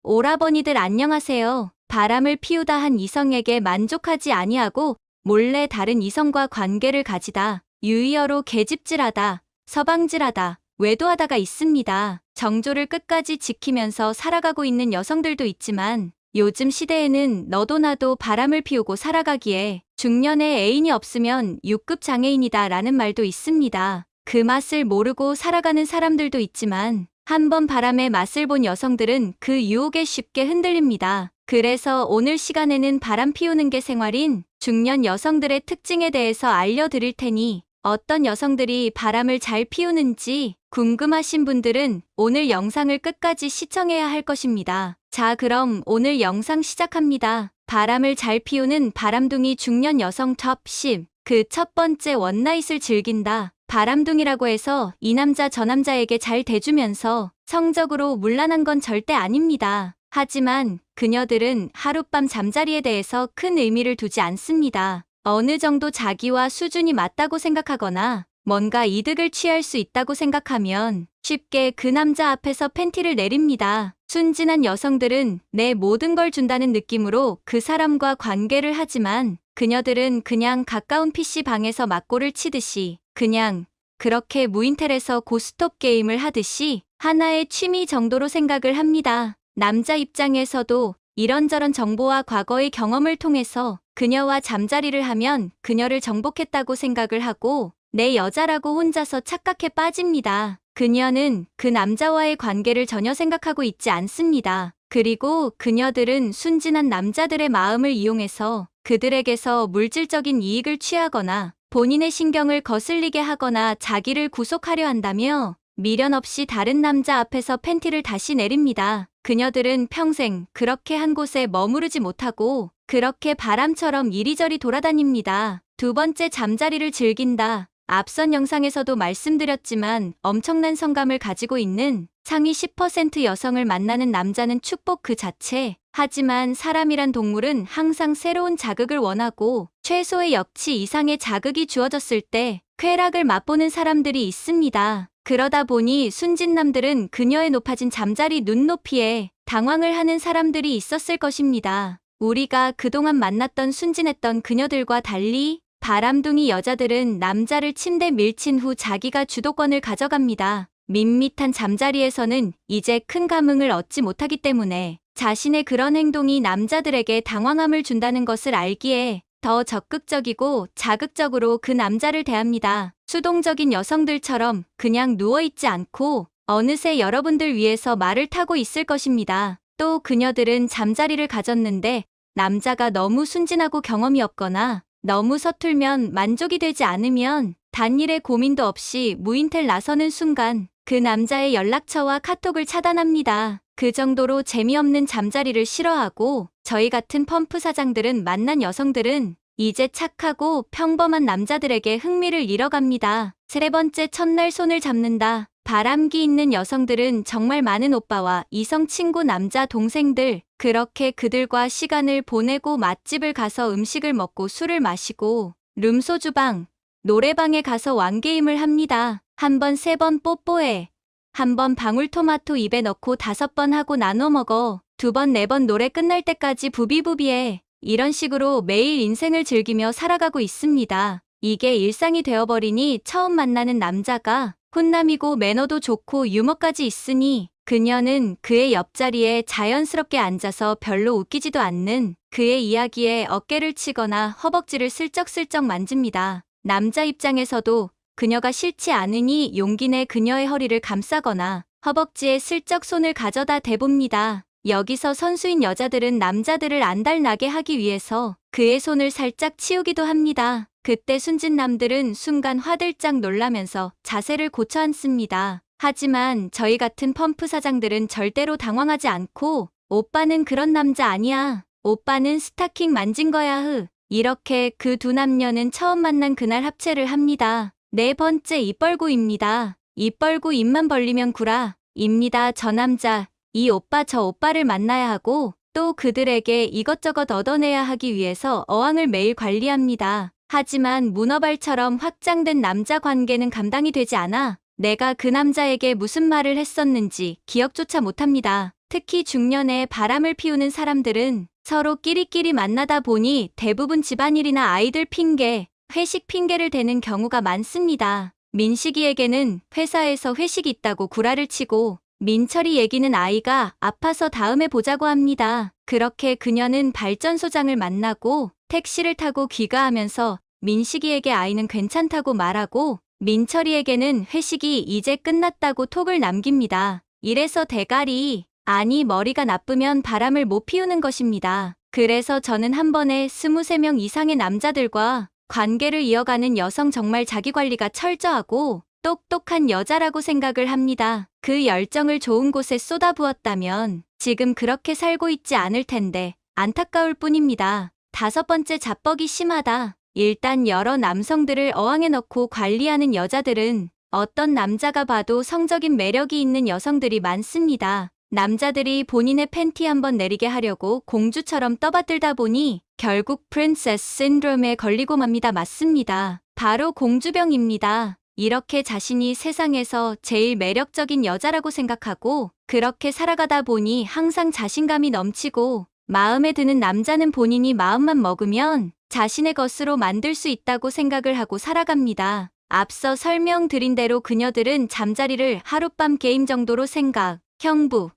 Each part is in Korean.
오라버니들 안녕하세요. 바람을 피우다 한 이성에게 만족하지 아니하고 몰래 다른 이성과 관계를 가지다, 유의어로 계집질하다, 서방질하다, 외도하다가 있습니다. 정조를 끝까지 지키면서 살아가고 있는 여성들도 있지만 요즘 시대에는 너도 나도 바람을 피우고 살아가기에 중년에 애인이 없으면 6급 장애인이다 라는 말도 있습니다. 그 맛을 모르고 살아가는 사람들도 있지만 한번 바람의 맛을 본 여성들은 그 유혹에 쉽게 흔들립니다. 그래서 오늘 시간에는 바람 피우는 게 생활인 중년 여성들의 특징에 대해서 알려드릴 테니 어떤 여성들이 바람을 잘 피우는지 궁금하신 분들은 오늘 영상을 끝까지 시청해야 할 것입니다. 자, 그럼 오늘 영상 시작합니다. 바람을 잘 피우는 바람둥이 중년 여성 톱 10. 그 첫 번째, 원나잇을 즐긴다. 바람둥이라고 해서 이 남자 저 남자에게 잘 대주면서 성적으로 문란한 건 절대 아닙니다. 하지만 그녀들은 하룻밤 잠자리에 대해서 큰 의미를 두지 않습니다. 어느 정도 자기와 수준이 맞다고 생각하거나 뭔가 이득을 취할 수 있다고 생각하면 쉽게 그 남자 앞에서 팬티를 내립니다. 순진한 여성들은 내 모든 걸 준다는 느낌으로 그 사람과 관계를 하지만 그녀들은 그냥 가까운 PC방에서 맞고를 치듯이 그냥 그렇게 무인텔에서 고스톱 게임을 하듯이 하나의 취미 정도로 생각을 합니다. 남자 입장에서도 이런저런 정보와 과거의 경험을 통해서 그녀와 잠자리를 하면 그녀를 정복했다고 생각을 하고 내 여자라고 혼자서 착각해 빠집니다. 그녀는 그 남자와의 관계를 전혀 생각하고 있지 않습니다. 그리고 그녀들은 순진한 남자들의 마음을 이용해서 그들에게서 물질적인 이익을 취하거나 본인의 신경을 거슬리게 하거나 자기를 구속하려 한다며 미련 없이 다른 남자 앞에서 팬티를 다시 내립니다. 그녀들은 평생 그렇게 한 곳에 머무르지 못하고 그렇게 바람처럼 이리저리 돌아다닙니다. 두 번째, 잠자리를 즐긴다. 앞선 영상에서도 말씀드렸지만 엄청난 성감을 가지고 있는 상위 10% 여성을 만나는 남자는 축복 그 자체. 하지만 사람이란 동물은 항상 새로운 자극을 원하고 최소의 역치 이상의 자극이 주어졌을 때 쾌락을 맛보는 사람들이 있습니다. 그러다 보니 순진남들은 그녀의 높아진 잠자리 눈높이에 당황을 하는 사람들이 있었을 것입니다. 우리가 그동안 만났던 순진했던 그녀들과 달리 바람둥이 여자들은 남자를 침대 밀친 후 자기가 주도권을 가져갑니다. 밋밋한 잠자리에서는 이제 큰 감흥을 얻지 못하기 때문에 자신의 그런 행동이 남자들에게 당황함을 준다는 것을 알기에 더 적극적이고 자극적으로 그 남자를 대합니다. 수동적인 여성들처럼 그냥 누워있지 않고 어느새 여러분들 위해서 말을 타고 있을 것입니다. 또 그녀들은 잠자리를 가졌는데 남자가 너무 순진하고 경험이 없거나 너무 서툴면 만족이 되지 않으면 단일의 고민도 없이 무인텔 나서는 순간 그 남자의 연락처와 카톡을 차단합니다. 그 정도로 재미없는 잠자리를 싫어하고 저희 같은 펌프 사장들은 만난 여성들은 이제 착하고 평범한 남자들에게 흥미를 잃어갑니다. 세 번째, 첫날 손을 잡는다. 바람기 있는 여성들은 정말 많은 오빠와 이성 친구 남자 동생들 그렇게 그들과 시간을 보내고 맛집을 가서 음식을 먹고 술을 마시고 룸소주방, 노래방에 가서 왕게임을 합니다. 한 번, 세 번 뽀뽀해. 한 번 방울토마토 입에 넣고 5번 하고 나눠 먹어. 2번, 4번 노래 끝날 때까지 부비부비해. 이런 식으로 매일 인생을 즐기며 살아가고 있습니다. 이게 일상이 되어버리니 처음 만나는 남자가 훈남이고 매너도 좋고 유머까지 있으니 그녀는 그의 옆자리에 자연스럽게 앉아서 별로 웃기지도 않는 그의 이야기에 어깨를 치거나 허벅지를 슬쩍슬쩍 만집니다. 남자 입장에서도 그녀가 싫지 않으니 용기 내 그녀의 허리를 감싸거나 허벅지에 슬쩍 손을 가져다 대봅니다. 여기서 선수인 여자들은 남자들을 안달나게 하기 위해서 그의 손을 살짝 치우기도 합니다. 그때 순진남들은 순간 화들짝 놀라면서 자세를 고쳐 앉습니다. 하지만 저희 같은 펌프 사장들은 절대로 당황하지 않고 오빠는 그런 남자 아니야. 오빠는 스타킹 만진 거야 흐. 이렇게 그 두 남녀는 처음 만난 그날 합체를 합니다. 네 번째, 입 벌구입니다. 입 벌고 입만 벌리면 구라. 입니다. 저 남자, 이 오빠 저 오빠를 만나야 하고 또 그들에게 이것저것 얻어내야 하기 위해서 어항을 매일 관리합니다. 하지만 문어발처럼 확장된 남자 관계는 감당이 되지 않아 내가 그 남자에게 무슨 말을 했었는지 기억조차 못합니다. 특히 중년에 바람을 피우는 사람들은 서로 끼리끼리 만나다 보니 대부분 집안일이나 아이들 핑계, 회식 핑계를 대는 경우가 많습니다. 민식이에게는 회사에서 회식이 있다고 구라를 치고 민철이 얘기는 아이가 아파서 다음에 보자고 합니다. 그렇게 그녀는 발전소장을 만나고 택시를 타고 귀가하면서 민식이에게 아이는 괜찮다고 말하고 민철이에게는 회식이 이제 끝났다고 톡을 남깁니다. 이래서 대가리, 아니 머리가 나쁘면 바람을 못 피우는 것입니다. 그래서 저는 한 번에 23명 이상의 남자들과 관계를 이어가는 여성 정말 자기관리가 철저하고 똑똑한 여자라고 생각을 합니다. 그 열정을 좋은 곳에 쏟아부었다면 지금 그렇게 살고 있지 않을 텐데 안타까울 뿐입니다. 5번째, 자뻑이 심하다. 일단 여러 남성들을 어항에 넣고 관리하는 여자들은 어떤 남자가 봐도 성적인 매력이 있는 여성들이 많습니다. 남자들이 본인의 팬티 한번 내리게 하려고 공주처럼 떠받들다 보니 결국 프린세스 신드롬에 걸리고 맙니다. 맞습니다. 바로 공주병입니다. 이렇게 자신이 세상에서 제일 매력적인 여자라고 생각하고 그렇게 살아가다 보니 항상 자신감이 넘치고 마음에 드는 남자는 본인이 마음만 먹으면 자신의 것으로 만들 수 있다고 생각을 하고 살아갑니다. 앞서 설명드린 대로 그녀들은 잠자리를 하룻밤 게임 정도로 생각, 형부,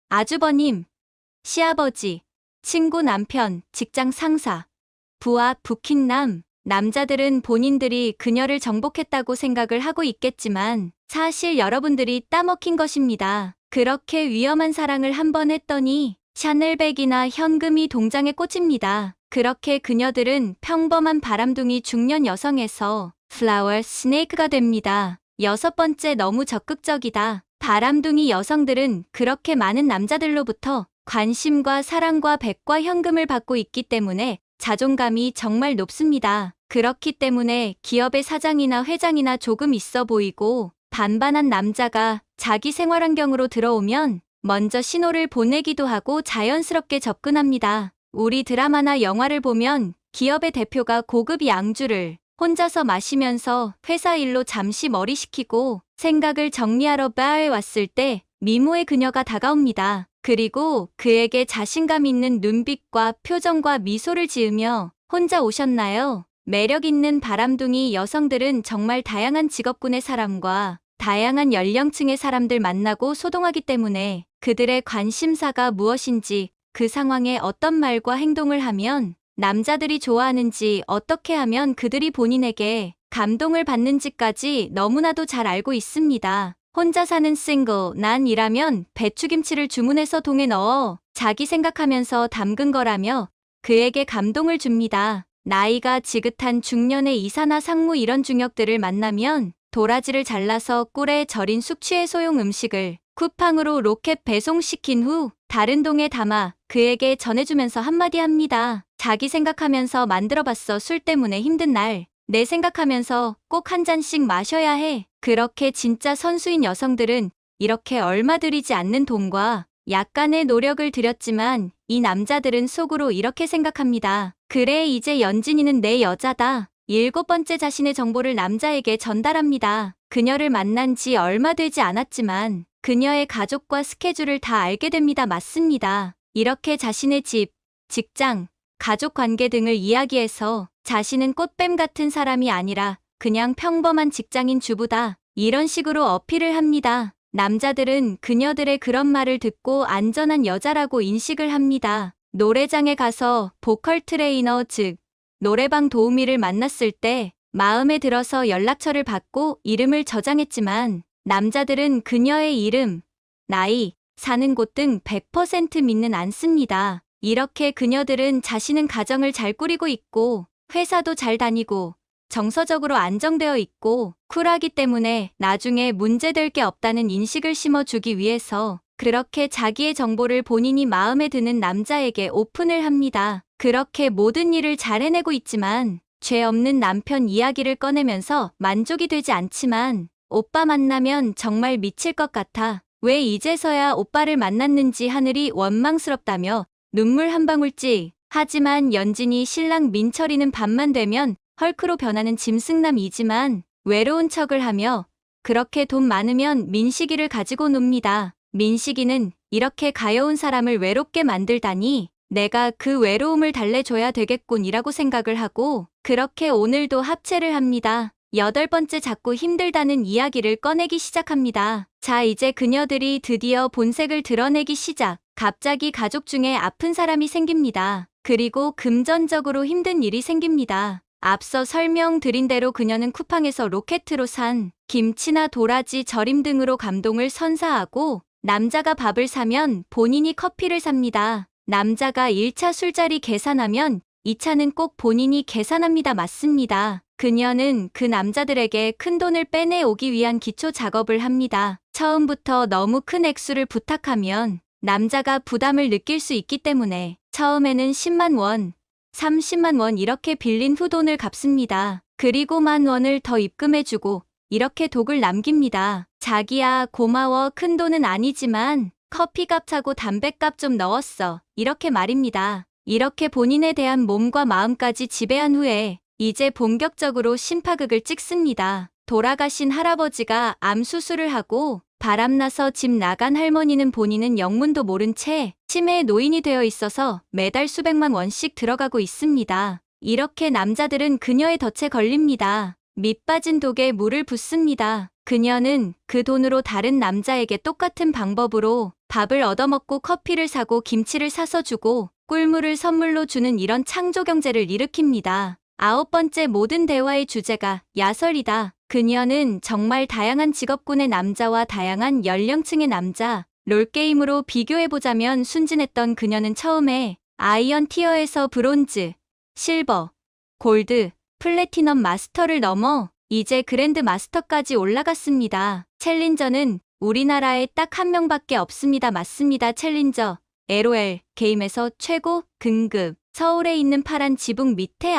아주버님, 시아버지, 친구 남편, 직장 상사, 부하, 부킹남, 남자들은 본인들이 그녀를 정복했다고 생각을 하고 있겠지만 사실 여러분들이 따먹힌 것입니다. 그렇게 위험한 사랑을 한 번 했더니 샤넬백이나 현금이 동장에 꽂힙니다. 그렇게 그녀들은 평범한 바람둥이 중년 여성에서 플라워 스네이크가 됩니다. 6번째, 너무 적극적이다. 바람둥이 여성들은 그렇게 많은 남자들로부터 관심과 사랑과 백과 현금을 받고 있기 때문에 자존감이 정말 높습니다. 그렇기 때문에 기업의 사장이나 회장이나 조금 있어 보이고 반반한 남자가 자기 생활 환경으로 들어오면 먼저 신호를 보내기도 하고 자연스럽게 접근합니다. 우리 드라마나 영화를 보면 기업의 대표가 고급 양주를 혼자서 마시면서 회사 일로 잠시 머리 식히고 생각을 정리하러 바에 왔을 때 미모의 그녀가 다가옵니다. 그리고 그에게 자신감 있는 눈빛과 표정과 미소를 지으며 혼자 오셨나요? 매력 있는 바람둥이 여성들은 정말 다양한 직업군의 사람과 다양한 연령층의 사람들 만나고 소통하기 때문에 그들의 관심사가 무엇인지 그 상황에 어떤 말과 행동을 하면 남자들이 좋아하는지 어떻게 하면 그들이 본인에게 감동을 받는지까지 너무나도 잘 알고 있습니다. 혼자 사는 싱글, 난이라면 배추김치를 주문해서 동에 넣어 자기 생각하면서 담근 거라며 그에게 감동을 줍니다. 나이가 지긋한 중년의 이사나 상무 이런 중역들을 만나면 도라지를 잘라서 꿀에 절인 숙취의 소용 음식을 쿠팡으로 로켓 배송시킨 후 다른 동에 담아 그에게 전해주면서 한마디 합니다. 자기 생각하면서 만들어봤어. 술 때문에 힘든 날 내 생각하면서 꼭 한 잔씩 마셔야 해. 그렇게 진짜 선수인 여성들은 이렇게 얼마 들이지 않는 돈과 약간의 노력을 들였지만 이 남자들은 속으로 이렇게 생각합니다. 그래, 이제 연진이는 내 여자다. 7번째, 자신의 정보를 남자에게 전달합니다. 그녀를 만난 지 얼마 되지 않았지만 그녀의 가족과 스케줄을 다 알게 됩니다. 맞습니다. 이렇게 자신의 집, 직장, 가족 관계 등을 이야기해서 자신은 꽃뱀 같은 사람이 아니라 그냥 평범한 직장인 주부다. 이런 식으로 어필을 합니다. 남자들은 그녀들의 그런 말을 듣고 안전한 여자라고 인식을 합니다. 노래장에 가서 보컬 트레이너 즉 노래방 도우미를 만났을 때 마음에 들어서 연락처를 받고 이름을 저장했지만 남자들은 그녀의 이름, 나이, 사는 곳 등 100% 믿는 않습니다. 이렇게 그녀들은 자신은 가정을 잘 꾸리고 있고 회사도 잘 다니고 정서적으로 안정되어 있고 쿨하기 때문에 나중에 문제될 게 없다는 인식을 심어주기 위해서 그렇게 자기의 정보를 본인이 마음에 드는 남자에게 오픈을 합니다. 그렇게 모든 일을 잘 해내고 있지만 죄 없는 남편 이야기를 꺼내면서 만족이 되지 않지만 오빠 만나면 정말 미칠 것 같아. 왜 이제서야 오빠를 만났는지 하늘이 원망스럽다며 눈물 한 방울씩. 하지만 연진이 신랑 민철이는 밤만 되면 헐크로 변하는 짐승남이지만 외로운 척을 하며 그렇게 돈 많으면 민식이를 가지고 놉니다. 민식이는 이렇게 가여운 사람을 외롭게 만들다니 내가 그 외로움을 달래줘야 되겠군이라고 생각을 하고 그렇게 오늘도 합체를 합니다. 8번째 자꾸 힘들다는 이야기를 꺼내기 시작합니다. 자, 이제 그녀들이 드디어 본색을 드러내기 시작. 갑자기 가족 중에 아픈 사람이 생깁니다. 그리고 금전적으로 힘든 일이 생깁니다. 앞서 설명드린 대로 그녀는 쿠팡에서 로켓으로 산 김치나 도라지 절임 등으로 감동을 선사하고 남자가 밥을 사면 본인이 커피를 삽니다. 남자가 1차 술자리 계산하면 2차는 꼭 본인이 계산합니다. 맞습니다. 그녀는 그 남자들에게 큰 돈을 빼내오기 위한 기초 작업을 합니다. 처음부터 너무 큰 액수를 부탁하면 남자가 부담을 느낄 수 있기 때문에 처음에는 10만 원, 30만 원 이렇게 빌린 후 돈을 갚습니다. 그리고 1만 원을 더 입금해주고 이렇게 독을 남깁니다. 자기야 고마워, 큰 돈은 아니지만 커피값 사고 담배값 좀 넣었어. 이렇게 말입니다. 이렇게 본인에 대한 몸과 마음까지 지배한 후에 이제 본격적으로 심파극을 찍습니다. 돌아가신 할아버지가 암 수술을 하고 바람나서 집 나간 할머니는 본인은 영문도 모른 채 치매의 노인이 되어 있어서 매달 수백만 원씩 들어가고 있습니다. 이렇게 남자들은 그녀의 덫에 걸립니다. 밑 빠진 독에 물을 붓습니다. 그녀는 그 돈으로 다른 남자에게 똑같은 방법으로 밥을 얻어먹고 커피를 사고 김치를 사서 주고 꿀물을 선물로 주는 이런 창조 경제를 일으킵니다. 9번째 모든 대화의 주제가 야설이다. 그녀는 정말 다양한 직업군의 남자와 다양한 연령층의 남자, 롤게임으로 비교해보자면 순진했던 그녀는 처음에 아이언 티어에서 브론즈, 실버, 골드, 플래티넘 마스터를 넘어 이제 그랜드 마스터까지 올라갔습니다. 챌린저는 우리나라에 딱 한 명밖에 없습니다. 맞습니다. 챌린저, LOL, 게임에서 최고 등급, 서울에 있는 파란 지붕 밑에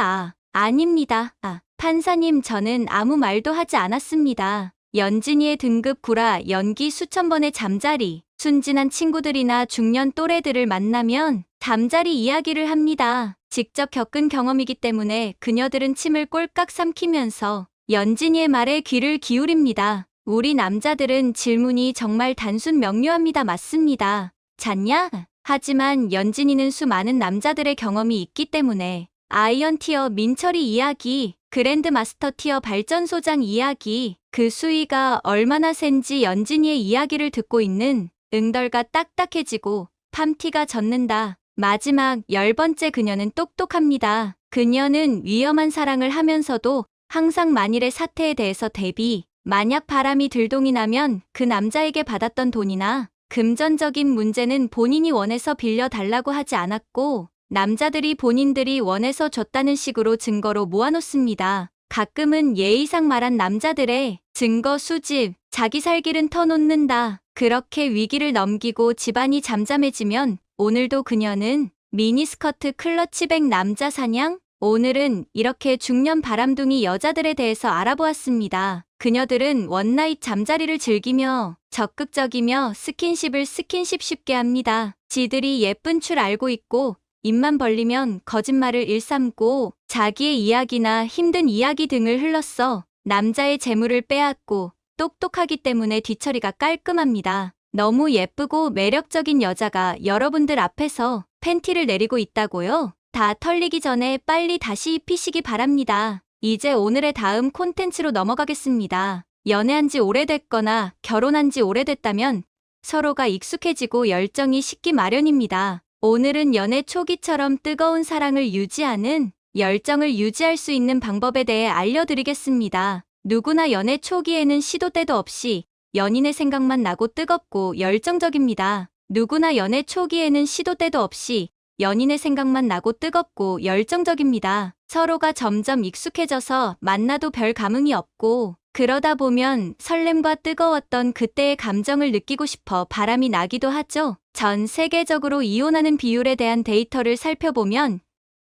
아닙니다. 판사님 저는 아무 말도 하지 않았습니다. 연진이의 등급 구라 연기 수천 번의 잠자리, 순진한 친구들이나 중년 또래들을 만나면 잠자리 이야기를 합니다. 직접 겪은 경험이기 때문에 그녀들은 침을 꼴깍 삼키면서 연진이의 말에 귀를 기울입니다. 우리 남자들은 질문이 정말 단순 명료합니다. 맞습니다. 잤냐? 하지만 연진이는 수많은 남자들의 경험이 있기 때문에 아이언 티어 민철이 이야기, 그랜드 마스터 티어 발전소장 이야기, 그 수위가 얼마나 센지 연진이의 이야기를 듣고 있는 응덜가 딱딱해지고 팜티가 젖는다. 마지막 10번째 그녀는 똑똑합니다. 그녀는 위험한 사랑을 하면서도 항상 만일의 사태에 대해서 대비, 만약 바람이 들동이 나면 그 남자에게 받았던 돈이나 금전적인 문제는 본인이 원해서 빌려달라고 하지 않았고 남자들이 본인들이 원해서 줬다는 식으로 증거로 모아놓습니다. 가끔은 예의상 말한 남자들의 증거 수집, 자기 살길은 터놓는다. 그렇게 위기를 넘기고 집안이 잠잠해지면 오늘도 그녀는 미니스커트 클러치백 남자 사냥? 오늘은 이렇게 중년 바람둥이 여자들에 대해서 알아보았습니다. 그녀들은 원나잇 잠자리를 즐기며 적극적이며 스킨십 쉽게 합니다. 지들이 예쁜 줄 알고 있고 입만 벌리면 거짓말을 일삼고 자기의 이야기나 힘든 이야기 등을 흘렀어 남자의 재물을 빼앗고 똑똑하기 때문에 뒤처리가 깔끔합니다. 너무 예쁘고 매력적인 여자가 여러분들 앞에서 팬티를 내리고 있다고요? 다 털리기 전에 빨리 다시 입히시기 바랍니다. 이제 오늘의 다음 콘텐츠로 넘어가겠습니다. 연애한 지 오래됐거나 결혼한 지 오래됐다면 서로가 익숙해지고 열정이 식기 마련입니다. 오늘은 연애 초기처럼 뜨거운 사랑을 유지하는 열정을 유지할 수 있는 방법에 대해 알려드리겠습니다. 누구나 연애 초기에는 시도 때도 없이 연인의 생각만 나고 뜨겁고 열정적입니다. 누구나 연애 초기에는 시도 때도 없이 연인의 생각만 나고 뜨겁고 열정적입니다. 서로가 점점 익숙해져서 만나도 별 감흥이 없고 그러다 보면 설렘과 뜨거웠던 그때의 감정을 느끼고 싶어 바람이 나기도 하죠. 전 세계적으로 이혼하는 비율에 대한 데이터를 살펴보면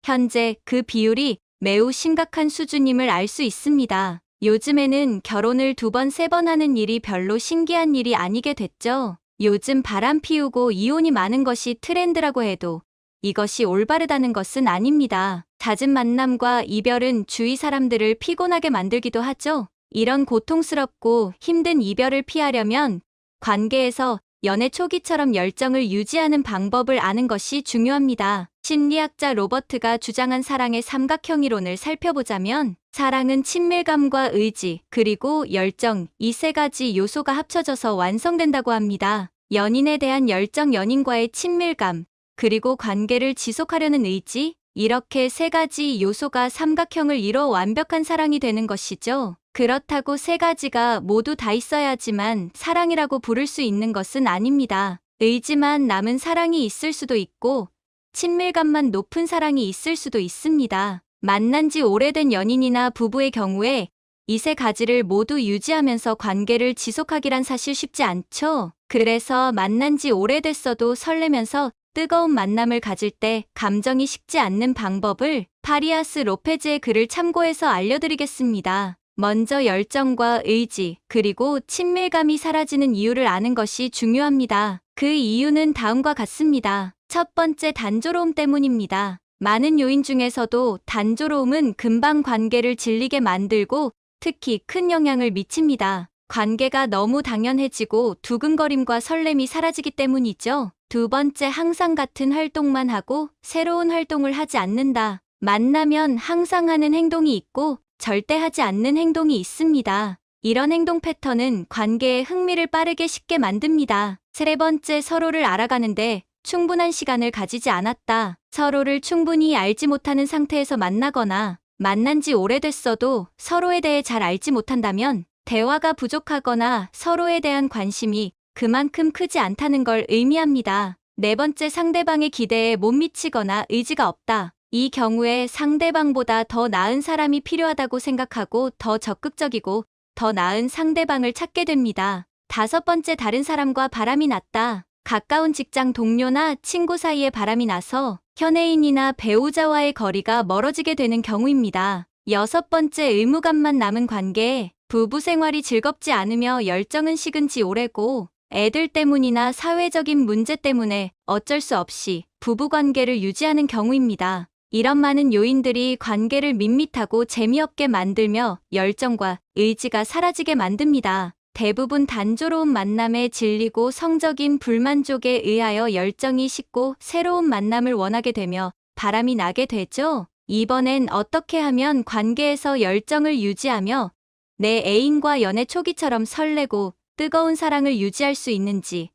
현재 그 비율이 매우 심각한 수준임을 알 수 있습니다. 요즘에는 결혼을 2번, 3번 하는 일이 별로 신기한 일이 아니게 됐죠. 요즘 바람 피우고 이혼이 많은 것이 트렌드라고 해도 이것이 올바르다는 것은 아닙니다. 잦은 만남과 이별은 주위 사람들을 피곤하게 만들기도 하죠. 이런 고통스럽고 힘든 이별을 피하려면 관계에서 연애 초기처럼 열정을 유지하는 방법을 아는 것이 중요합니다. 심리학자 로버트가 주장한 사랑의 삼각형 이론을 살펴보자면 사랑은 친밀감과 의지, 그리고 열정, 이 세 가지 요소가 합쳐져서 완성된다고 합니다. 연인에 대한 열정, 연인과의 친밀감, 그리고 관계를 지속하려는 의지, 이렇게 세 가지 요소가 삼각형을 이뤄 완벽한 사랑이 되는 것이죠. 그렇다고 세 가지가 모두 다 있어야지만 사랑이라고 부를 수 있는 것은 아닙니다. 의지만 남은 사랑이 있을 수도 있고, 친밀감만 높은 사랑이 있을 수도 있습니다. 만난 지 오래된 연인이나 부부의 경우에 이 세 가지를 모두 유지하면서 관계를 지속하기란 사실 쉽지 않죠. 그래서 만난 지 오래됐어도 설레면서 뜨거운 만남을 가질 때 감정이 식지 않는 방법을 파리아스 로페즈의 글을 참고해서 알려드리겠습니다. 먼저 열정과 의지, 그리고 친밀감이 사라지는 이유를 아는 것이 중요합니다. 그 이유는 다음과 같습니다. 첫 번째, 단조로움 때문입니다. 많은 요인 중에서도 단조로움은 금방 관계를 질리게 만들고 특히 큰 영향을 미칩니다. 관계가 너무 당연해지고 두근거림과 설렘이 사라지기 때문이죠. 두 번째, 항상 같은 활동만 하고 새로운 활동을 하지 않는다. 만나면 항상 하는 행동이 있고 절대 하지 않는 행동이 있습니다. 이런 행동 패턴은 관계의 흥미를 빠르게 식게 만듭니다. 세 번째, 서로를 알아가는데 충분한 시간을 가지지 않았다. 서로를 충분히 알지 못하는 상태에서 만나거나 만난 지 오래됐어도 서로에 대해 잘 알지 못한다면 대화가 부족하거나 서로에 대한 관심이 그만큼 크지 않다는 걸 의미합니다. 네 번째, 상대방의 기대에 못 미치거나 의지가 없다. 이 경우에 상대방보다 더 나은 사람이 필요하다고 생각하고 더 적극적이고 더 나은 상대방을 찾게 됩니다. 다섯 번째, 다른 사람과 바람이 났다. 가까운 직장 동료나 친구 사이에 바람이 나서 연예인이나 배우자와의 거리가 멀어지게 되는 경우입니다. 여섯 번째, 의무감만 남은 관계. 부부 생활이 즐겁지 않으며 열정은 식은 지 오래고 애들 때문이나 사회적인 문제 때문에 어쩔 수 없이 부부 관계를 유지하는 경우입니다. 이런 많은 요인들이 관계를 밋밋하고 재미없게 만들며 열정과 의지가 사라지게 만듭니다. 대부분 단조로운 만남에 질리고 성적인 불만족에 의하여 열정이 식고 새로운 만남을 원하게 되며 바람이 나게 되죠. 이번엔 어떻게 하면 관계에서 열정을 유지하며 내 애인과 연애 초기처럼 설레고 뜨거운 사랑을 유지할 수 있는지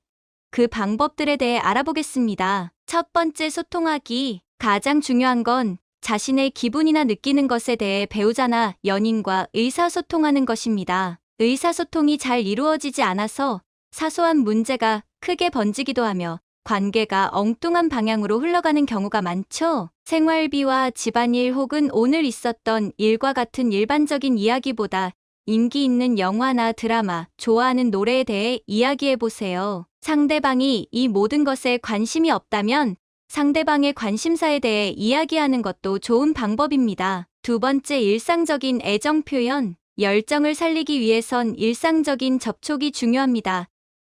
그 방법들에 대해 알아보겠습니다. 첫 번째, 소통하기. 가장 중요한 건 자신의 기분이나 느끼는 것에 대해 배우자나 연인과 의사소통하는 것입니다. 의사소통이 잘 이루어지지 않아서 사소한 문제가 크게 번지기도 하며 관계가 엉뚱한 방향으로 흘러가는 경우가 많죠. 생활비와 집안일 혹은 오늘 있었던 일과 같은 일반적인 이야기보다 인기 있는 영화나 드라마, 좋아하는 노래에 대해 이야기해보세요. 상대방이 이 모든 것에 관심이 없다면 상대방의 관심사에 대해 이야기하는 것도 좋은 방법입니다. 두 번째, 일상적인 애정 표현. 열정을 살리기 위해선 일상적인 접촉이 중요합니다.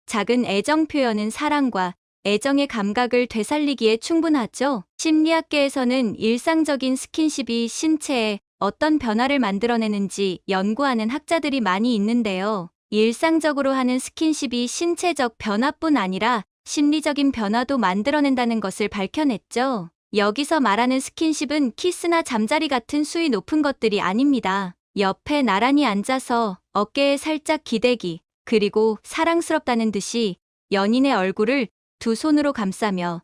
작은 애정 표현은 사랑과 애정의 감각을 되살리기에 충분하죠. 심리학계에서는 일상적인 스킨십이 신체에 어떤 변화를 만들어내는지 연구하는 학자들이 많이 있는데요. 일상적으로 하는 스킨십이 신체적 변화뿐 아니라 심리적인 변화도 만들어낸다는 것을 밝혀냈죠. 여기서 말하는 스킨십은 키스나 잠자리 같은 수위 높은 것들이 아닙니다. 옆에 나란히 앉아서 어깨에 살짝 기대기, 그리고 사랑스럽다는 듯이 연인의 얼굴을 두 손으로 감싸며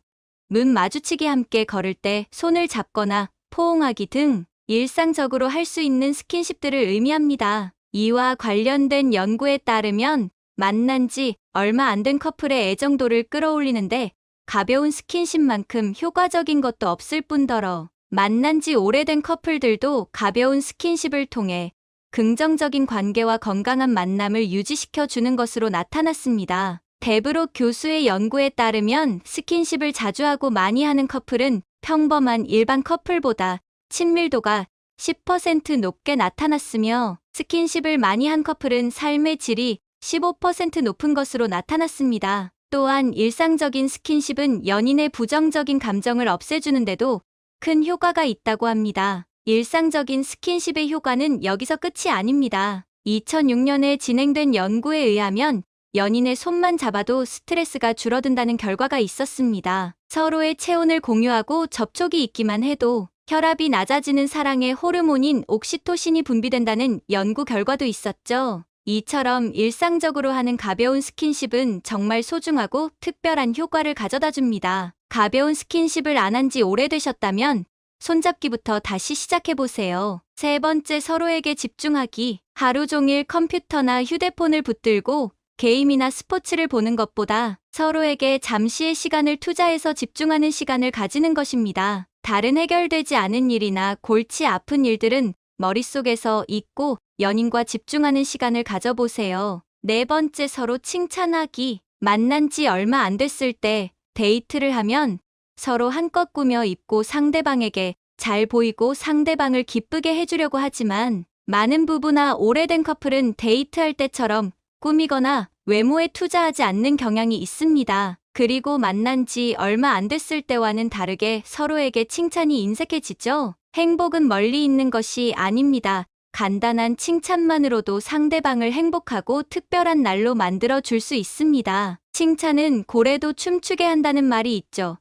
눈 마주치기, 함께 걸을 때 손을 잡거나 포옹하기 등 일상적으로 할 수 있는 스킨십들을 의미합니다. 이와 관련된 연구에 따르면 만난 지 얼마 안 된 커플의 애정도를 끌어올리는데 가벼운 스킨십만큼 효과적인 것도 없을 뿐더러 만난 지 오래된 커플들도 가벼운 스킨십을 통해 긍정적인 관계와 건강한 만남을 유지시켜 주는 것으로 나타났습니다. 데브록 교수의 연구에 따르면 스킨십을 자주 하고 많이 하는 커플은 평범한 일반 커플보다 친밀도가 10% 높게 나타났으며 스킨십을 많이 한 커플은 삶의 질이 15% 높은 것으로 나타났습니다. 또한 일상적인 스킨십은 연인의 부정적인 감정을 없애주는데도 큰 효과가 있다고 합니다. 일상적인 스킨십의 효과는 여기서 끝이 아닙니다. 2006년에 진행된 연구에 의하면 연인의 손만 잡아도 스트레스가 줄어든다는 결과가 있었습니다. 서로의 체온을 공유하고 접촉이 있기만 해도 혈압이 낮아지는 사랑의 호르몬인 옥시토신이 분비된다는 연구 결과도 있었죠. 이처럼 일상적으로 하는 가벼운 스킨십은 정말 소중하고 특별한 효과를 가져다 줍니다. 가벼운 스킨십을 안 한 지 오래되셨다면 손잡기부터 다시 시작해보세요. 세 번째, 서로에게 집중하기. 하루 종일 컴퓨터나 휴대폰을 붙들고 게임이나 스포츠를 보는 것보다 서로에게 잠시의 시간을 투자해서 집중하는 시간을 가지는 것입니다. 다른 해결되지 않은 일이나 골치 아픈 일들은 머릿속에서 잊고 연인과 집중하는 시간을 가져보세요. 네 번째, 서로 칭찬하기. 만난 지 얼마 안 됐을 때 데이트를 하면 서로 한껏 꾸며 입고 상대방에게 잘 보이고 상대방을 기쁘게 해주려고 하지만 많은 부부나 오래된 커플은 데이트할 때처럼 꾸미거나 외모에 투자하지 않는 경향이 있습니다. 그리고 만난 지 얼마 안 됐을 때와는 다르게 서로에게 칭찬이 인색해지죠. 행복은 멀리 있는 것이 아닙니다. 간단한 칭찬만으로도 상대방을 행복하고 특별한 날로 만들어 줄 수 있습니다. 칭찬은 고래도 춤추게 한다는 말이 있죠.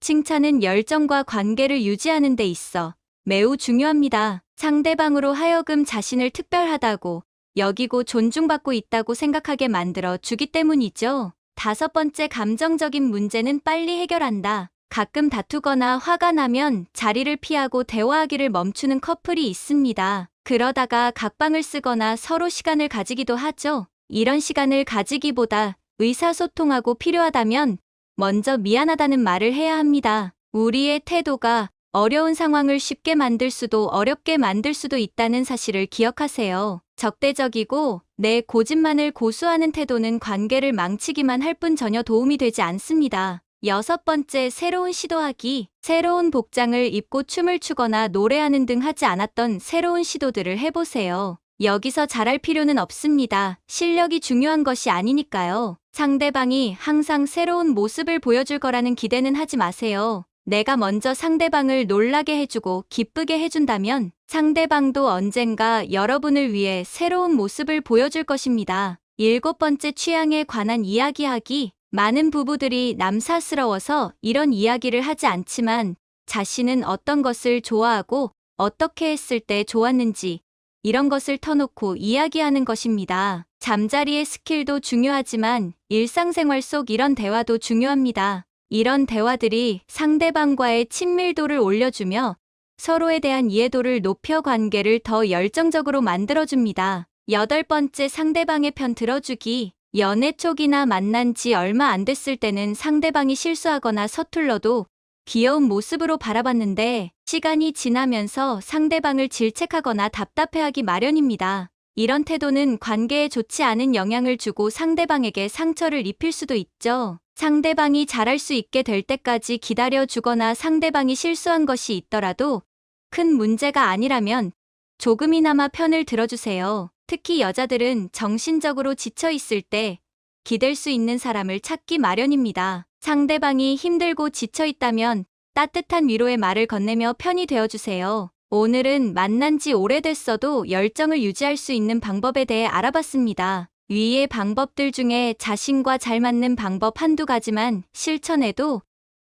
칭찬은 열정과 관계를 유지하는 데 있어 매우 중요합니다. 상대방으로 하여금 자신을 특별하다고 여기고 존중받고 있다고 생각하게 만들어 주기 때문이죠. 다섯 번째, 감정적인 문제는 빨리 해결한다. 가끔 다투거나 화가 나면 자리를 피하고 대화하기를 멈추는 커플이 있습니다. 그러다가 각방을 쓰거나 서로 시간을 가지기도 하죠. 이런 시간을 가지기보다 의사소통하고 필요하다면 먼저 미안하다는 말을 해야 합니다. 우리의 태도가 어려운 상황을 쉽게 만들 수도 어렵게 만들 수도 있다는 사실을 기억하세요. 적대적이고 내 고집만을 고수하는 태도는 관계를 망치기만 할 뿐 전혀 도움이 되지 않습니다. 여섯 번째, 새로운 시도하기. 새로운 복장을 입고 춤을 추거나 노래하는 등 하지 않았던 새로운 시도들을 해보세요. 여기서 잘할 필요는 없습니다. 실력이 중요한 것이 아니니까요. 상대방이 항상 새로운 모습을 보여줄 거라는 기대는 하지 마세요. 내가 먼저 상대방을 놀라게 해주고 기쁘게 해준다면 상대방도 언젠가 여러분을 위해 새로운 모습을 보여줄 것입니다. 일곱 번째, 취향에 관한 이야기하기. 많은 부부들이 남사스러워서 이런 이야기를 하지 않지만 자신은 어떤 것을 좋아하고 어떻게 했을 때 좋았는지 이런 것을 터놓고 이야기하는 것입니다. 잠자리의 스킬도 중요하지만 일상생활 속 이런 대화도 중요합니다. 이런 대화들이 상대방과의 친밀도를 올려주며 서로에 대한 이해도를 높여 관계를 더 열정적으로 만들어줍니다. 여덟 번째, 상대방의 편 들어주기. 연애 초기나 만난 지 얼마 안 됐을 때는 상대방이 실수하거나 서툴러도 귀여운 모습으로 바라봤는데 시간이 지나면서 상대방을 질책하거나 답답해하기 마련입니다. 이런 태도는 관계에 좋지 않은 영향을 주고 상대방에게 상처를 입힐 수도 있죠. 상대방이 잘할 수 있게 될 때까지 기다려주거나 상대방이 실수한 것이 있더라도 큰 문제가 아니라면 조금이나마 편을 들어주세요. 특히 여자들은 정신적으로 지쳐 있을 때 기댈 수 있는 사람을 찾기 마련입니다. 상대방이 힘들고 지쳐 있다면 따뜻한 위로의 말을 건네며 편이 되어주세요. 오늘은 만난 지 오래됐어도 열정을 유지할 수 있는 방법에 대해 알아봤습니다. 위의 방법들 중에 자신과 잘 맞는 방법 한두 가지만 실천해도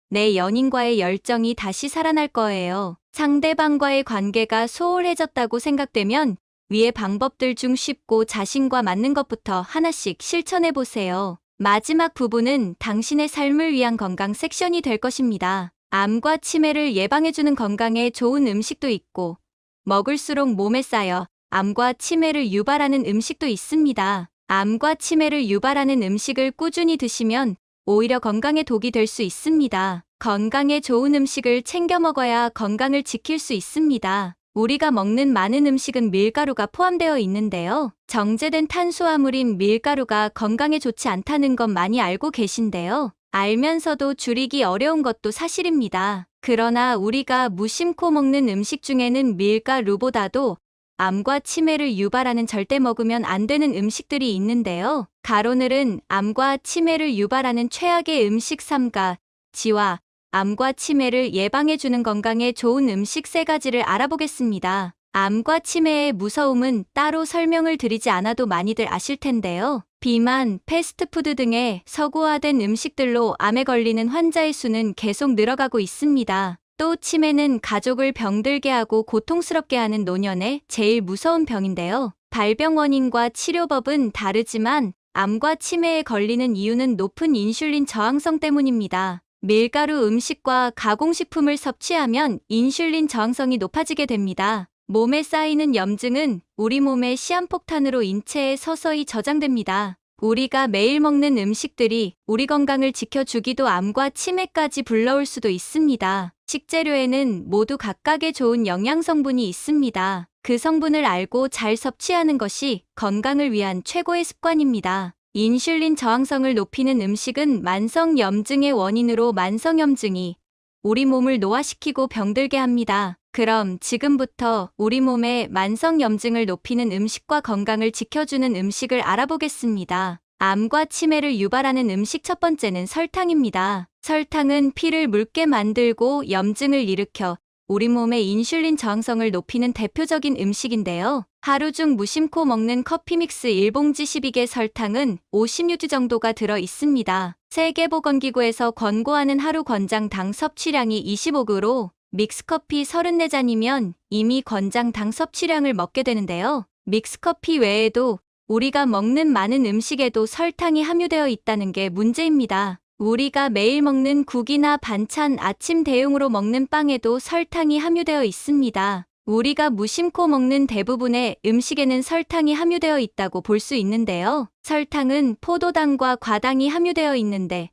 내 연인과의 열정이 다시 살아날 거예요. 상대방과의 관계가 소홀해졌다고 생각되면 위의 방법들 중 쉽고 자신과 맞는 것부터 하나씩 실천해보세요. 마지막 부분은 당신의 삶을 위한 건강 섹션이 될 것입니다. 암과 치매를 예방해주는 건강에 좋은 음식도 있고 먹을수록 몸에 쌓여 암과 치매를 유발하는 음식도 있습니다. 암과 치매를 유발하는 음식을 꾸준히 드시면 오히려 건강에 독이 될 수 있습니다. 건강에 좋은 음식을 챙겨 먹어야 건강을 지킬 수 있습니다. 우리가 먹는 많은 음식은 밀가루가 포함되어 있는데요. 정제된 탄수화물인 밀가루가 건강에 좋지 않다는 건 많이 알고 계신데요. 알면서도 줄이기 어려운 것도 사실입니다. 그러나 우리가 무심코 먹는 음식 중에는 밀가루보다도 암과 치매를 유발하는 절대 먹으면 안 되는 음식들이 있는데요. 가로늘은 암과 치매를 유발하는 최악의 음식 3가지와 암과 치매를 예방해주는 건강에 좋은 음식 3가지를 알아보겠습니다. 암과 치매의 무서움은 따로 설명을 드리지 않아도 많이들 아실 텐데요. 비만, 패스트푸드 등의 서구화된 음식들로 암에 걸리는 환자의 수는 계속 늘어가고 있습니다. 또 치매는 가족을 병들게 하고 고통스럽게 하는 노년의 제일 무서운 병인데요. 발병 원인과 치료법은 다르지만 암과 치매에 걸리는 이유는 높은 인슐린 저항성 때문입니다. 밀가루 음식과 가공식품을 섭취하면 인슐린 저항성이 높아지게 됩니다. 몸에 쌓이는 염증은 우리 몸의 시한폭탄으로 인체에 서서히 저장됩니다. 우리가 매일 먹는 음식들이 우리 건강을 지켜주기도 암과 치매까지 불러올 수도 있습니다. 식재료에는 모두 각각의 좋은 영양 성분이 있습니다. 그 성분을 알고 잘 섭취하는 것이 건강을 위한 최고의 습관입니다. 인슐린 저항성을 높이는 음식은 만성염증의 원인으로 만성염증이 우리 몸을 노화시키고 병들게 합니다. 그럼 지금부터 우리 몸의 만성염증을 높이는 음식과 건강을 지켜주는 음식을 알아보겠습니다. 암과 치매를 유발하는 음식 첫 번째는 설탕입니다. 설탕은 피를 묽게 만들고 염증을 일으켜 우리 몸의 인슐린 저항성을 높이는 대표적인 음식인데요. 하루 중 무심코 먹는 커피 믹스 1봉지 12개 설탕은 50mg 정도가 들어 있습니다. 세계보건기구에서 권고하는 하루 권장 당 섭취량이 25g으로 믹스커피 34잔이면 이미 권장 당 섭취량을 먹게 되는데요. 믹스커피 외에도 우리가 먹는 많은 음식에도 설탕이 함유되어 있다는 게 문제입니다. 우리가 매일 먹는 국이나 반찬, 아침 대용으로 먹는 빵에도 설탕이 함유되어 있습니다. 우리가 무심코 먹는 대부분의 음식에는 설탕이 함유되어 있다고 볼 수 있는데요. 설탕은 포도당과 과당이 함유되어 있는데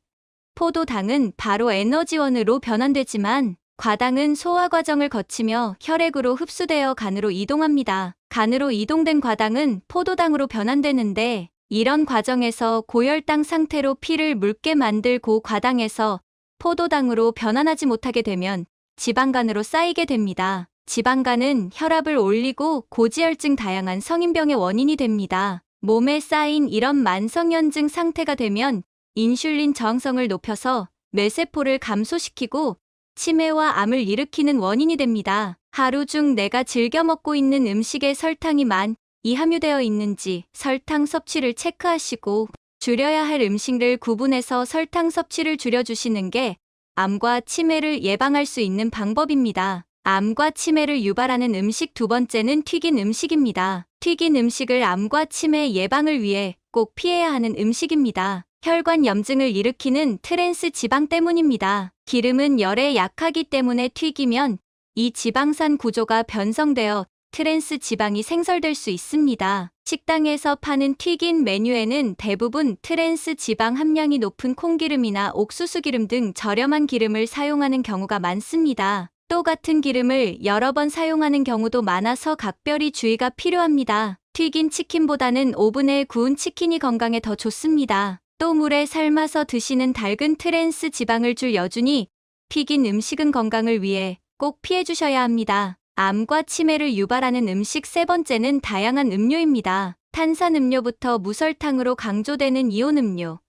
포도당은 바로 에너지원으로 변환되지만 과당은 소화 과정을 거치며 혈액으로 흡수되어 간으로 이동합니다. 간으로 이동된 과당은 포도당으로 변환되는데 이런 과정에서 고혈당 상태로 피를 묽게 만들고 과당에서 포도당으로 변환하지 못하게 되면 지방간으로 쌓이게 됩니다. 지방간은 혈압을 올리고 고지혈증 다양한 성인병의 원인이 됩니다. 몸에 쌓인 이런 만성염증 상태가 되면 인슐린 저항성을 높여서 뇌세포를 감소시키고 치매와 암을 일으키는 원인이 됩니다. 하루 중 내가 즐겨 먹고 있는 음식에 설탕이 많이 함유되어 있는지 설탕 섭취를 체크하시고 줄여야 할 음식을 구분해서 설탕 섭취를 줄여주시는 게 암과 치매를 예방할 수 있는 방법입니다. 암과 치매를 유발하는 음식 두 번째는 튀긴 음식입니다. 튀긴 음식을 암과 치매 예방을 위해 꼭 피해야 하는 음식입니다. 혈관 염증을 일으키는 트랜스 지방 때문입니다. 기름은 열에 약하기 때문에 튀기면 이 지방산 구조가 변성되어 트랜스 지방이 생성될 수 있습니다. 식당에서 파는 튀긴 메뉴에는 대부분 트랜스 지방 함량이 높은 콩기름이나 옥수수 기름 등 저렴한 기름을 사용하는 경우가 많습니다. 똑같은 기름을 여러 번 사용하는 경우도 많아서 각별히 주의가 필요합니다. 튀긴 치킨보다는 오븐에 구운 치킨이 건강에 더 좋습니다. 또 물에 삶아서 드시는 닭은 트랜스 지방을 줄 여주니 튀긴 음식은 건강을 위해 꼭 피해 주셔야 합니다. 암과 치매를 유발하는 음식 세 번째는 다양한 음료입니다. 탄산음료부터 무설탕으로 강조되는 이온음료,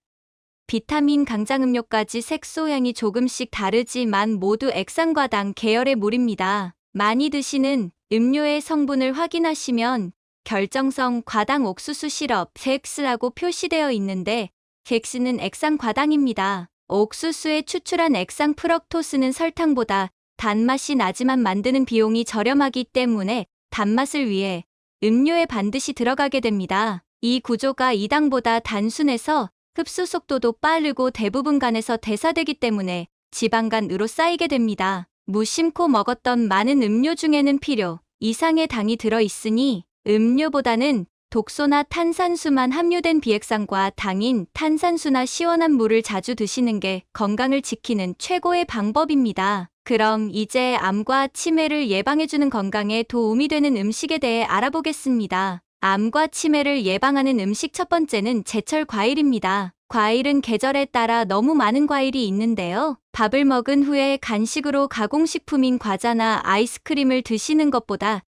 비타민 강장음료까지 색소향이 조금씩 다르지만 모두 액상과당 계열의 물입니다. 많이 드시는 음료의 성분을 확인하시면 결정성 과당 옥수수 시럽 젝스라고 표시되어 있는데 젝스는 액상과당입니다. 옥수수에 추출한 액상 프럭토스는 설탕보다 단맛이 나지만 만드는 비용이 저렴하기 때문에 단맛을 위해 음료에 반드시 들어가게 됩니다. 이 구조가 이당보다 단순해서 흡수 속도도 빠르고 대부분 간에서 대사되기 때문에 지방간으로 쌓이게 됩니다. 무심코 먹었던 많은 음료 중에는 필요 이상의 당이 들어있으니 음료보다는 독소나 탄산수만 함유된 비액상과 당인 탄산수나 시원한 물을 자주 드시는 게 건강을 지키는 최고의 방법입니다. 그럼 이제 암과 치매를 예방해주는 건강에 도움이 되는 음식에 대해 알아보겠습니다. 암과 치매를 예방하는 음식 첫 번째는 제철 과일입니다. 과일은 계절에 따라 너무 많은 과일이 있는데요. 밥을 먹은 후에 간식으로 가공식품인 과자나 아이스크림을 드시는 것보다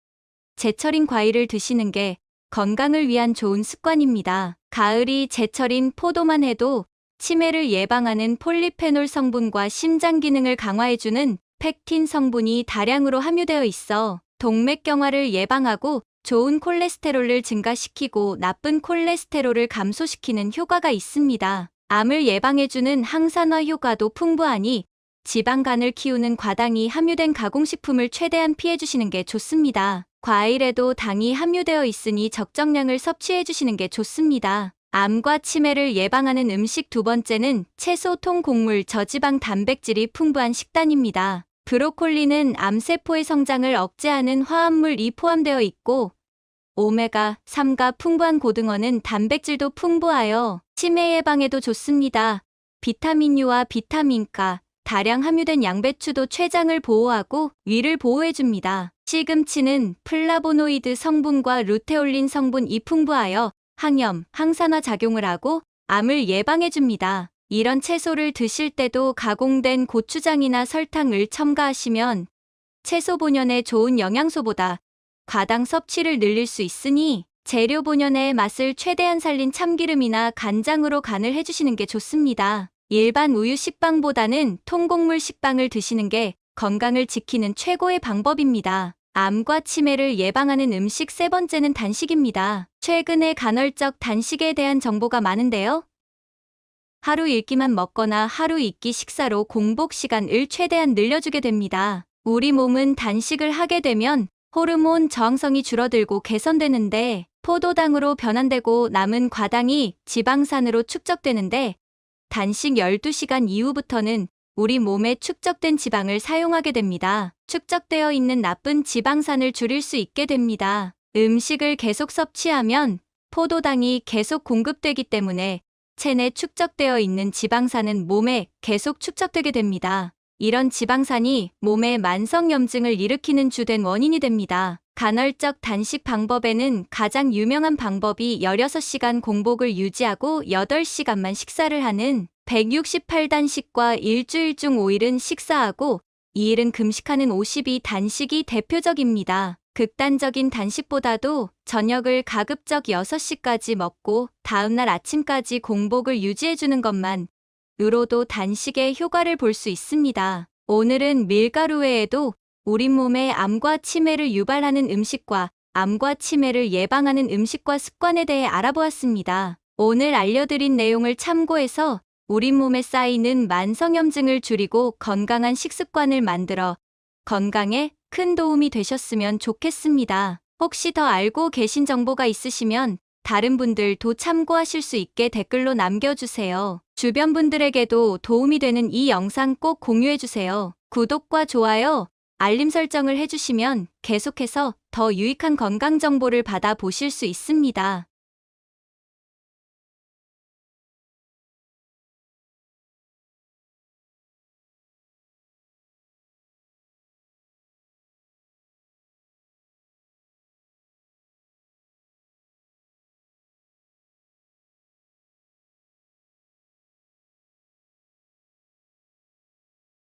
제철인 과일을 드시는 게 건강을 위한 좋은 습관입니다. 가을이 제철인 포도만 해도 치매를 예방하는 폴리페놀 성분과 심장 기능을 강화해주는 펙틴 성분이 다량으로 함유되어 있어 동맥경화를 예방하고 좋은 콜레스테롤을 증가시키고 나쁜 콜레스테롤을 감소시키는 효과가 있습니다. 암을 예방해주는 항산화 효과도 풍부하니 지방간을 키우는 과당이 함유된 가공식품을 최대한 피해주시는 게 좋습니다. 과일에도 당이 함유되어 있으니 적정량을 섭취해주시는 게 좋습니다. 암과 치매를 예방하는 음식 두 번째는 채소, 통곡물, 저지방 단백질이 풍부한 식단입니다. 브로콜리는 암세포의 성장을 억제하는 화합물이 포함되어 있고 오메가3가 풍부한 고등어는 단백질도 풍부하여 치매 예방에도 좋습니다. 비타민 U와 비타민 K, 다량 함유된 양배추도 췌장을 보호하고 위를 보호해줍니다. 시금치는 플라보노이드 성분과 루테올린 성분이 풍부하여 항염, 항산화 작용을 하고 암을 예방해줍니다. 이런 채소를 드실 때도 가공된 고추장이나 설탕을 첨가하시면 채소 본연의 좋은 영양소보다 과당 섭취를 늘릴 수 있으니 재료 본연의 맛을 최대한 살린 참기름이나 간장으로 간을 해주시는 게 좋습니다. 일반 우유 식빵보다는 통곡물 식빵을 드시는 게 건강을 지키는 최고의 방법입니다. 암과 치매를 예방하는 음식 세 번째는 단식입니다. 최근에 간헐적 단식에 대한 정보가 많은데요. 하루 1끼만 먹거나 하루 2끼 식사로 공복 시간을 최대한 늘려주게 됩니다. 우리 몸은 단식을 하게 되면 호르몬 저항성이 줄어들고 개선되는데 포도당으로 변환되고 남은 과당이 지방산으로 축적되는데 단식 12시간 이후부터는 우리 몸에 축적된 지방을 사용하게 됩니다. 축적되어 있는 나쁜 지방산을 줄일 수 있게 됩니다. 음식을 계속 섭취하면 포도당이 계속 공급되기 때문에 체내 축적되어 있는 지방산은 몸에 계속 축적되게 됩니다. 이런 지방산이 몸에 만성염증을 일으키는 주된 원인이 됩니다. 간헐적 단식 방법에는 가장 유명한 방법이 16시간 공복을 유지하고 8시간만 식사를 하는 168단식과 일주일 중 5일은 식사하고 2일은 금식하는 52단식이 대표적입니다. 극단적인 단식보다도 저녁을 가급적 6시까지 먹고 다음날 아침까지 공복을 유지해주는 것만으로도 단식의 효과를 볼 수 있습니다. 오늘은 밀가루 외에도 우리 몸에 암과 치매를 유발하는 음식과 암과 치매를 예방하는 음식과 습관에 대해 알아보았습니다. 오늘 알려드린 내용을 참고해서 우리 몸에 쌓이는 만성염증을 줄이고 건강한 식습관을 만들어 건강에 큰 도움이 되셨으면 좋겠습니다. 혹시 더 알고 계신 정보가 있으시면 다른 분들도 참고하실 수 있게 댓글로 남겨주세요. 주변 분들에게도 도움이 되는 이 영상 꼭 공유해주세요. 구독과 좋아요, 알림 설정을 해주시면 계속해서 더 유익한 건강 정보를 받아보실 수 있습니다.